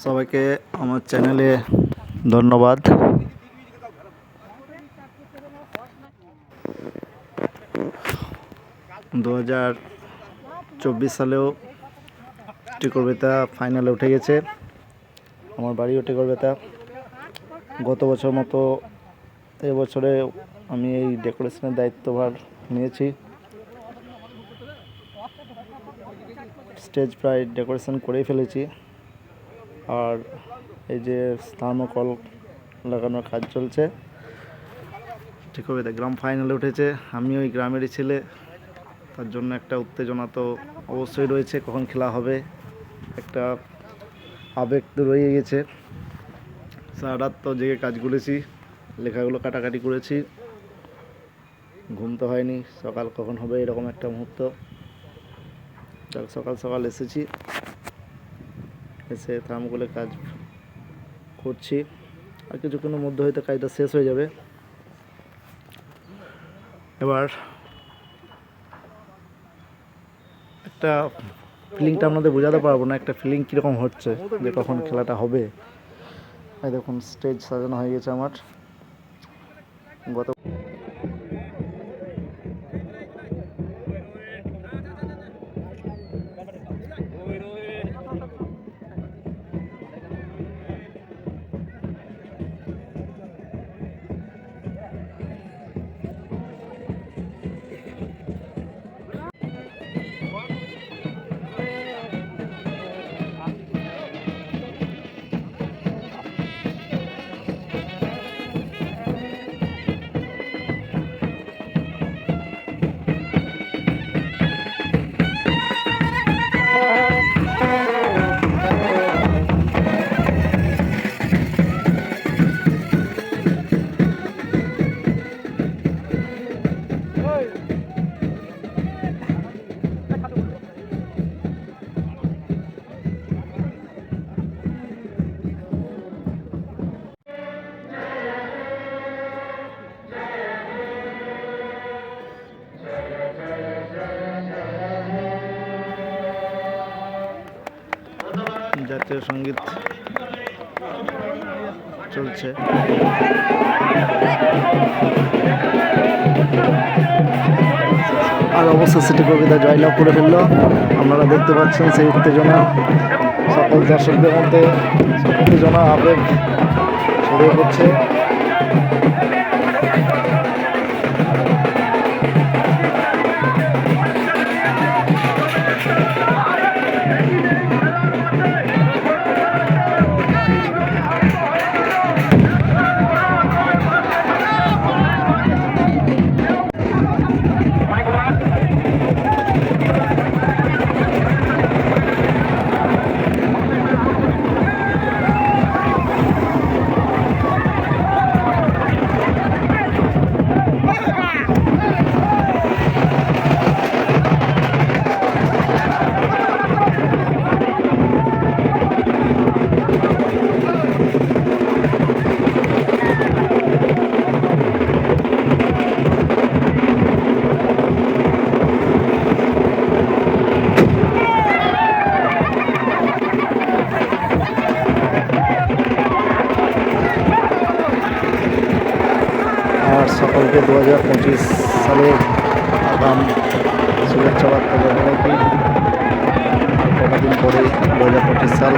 সবাইকে আমার চ্যানেলে ধন্যবাদ। 2024 সালেও টিকরবেতা ফাইনালে উঠে গেছে। আমার বাড়িও টিকরবেতা। গত বছর মতো এবছরে আমি এই ডেকোরেশনের দায়িত্বভার নিয়েছি। স্টেজ প্রায় ডেকোরেশন করেই ফেলেছি, আর এই যে থার্মোকল লাগানোর কাজ চলছে। টিকরবেতা গ্রাম ফাইনালে উঠেছে, আমি ওই গ্রামেরই ছেলে, তার জন্য একটা উত্তেজনা তো অবশ্যই রয়েছে। কখন খেলা হবে একটা আবেগ তো রয়ে গেছে। সারা রাত তো জেগে কাজ করেছি, লেখাগুলো কাটাকাটি করেছি, ঘুম তো হয়নি। সকাল কখন হবে এরকম একটা মুহূর্ত। সকাল সকাল এসেছি, এসে থার্মোকলের কাজ করছি। আর কিছুক্ষণের মধ্যে হয়তো কাজটা শেষ হয়ে যাবে। এবার একটা ফিলিংটা আপনাদের বোঝাতে পারবো না, একটা ফিলিং কীরকম হচ্ছে যে কখন খেলাটা হবে। এই দেখুন স্টেজ সাজানো হয়ে গেছে আমার। গত জাতীয় সঙ্গীত চলছে। আর অবশেষে টিকরবেতা জয়লাভ করে ফেললো। আপনারা দেখতে পাচ্ছেন সেই উত্তেজনা, সকল দর্শকদের মধ্যে উত্তেজনা আবেগ ছড়িয়ে পড়ছে। আর সকলকে 2025 সালের আগাম শুভেচ্ছা বার্তা জানাই। কটা দিন পরে 2025 সাল।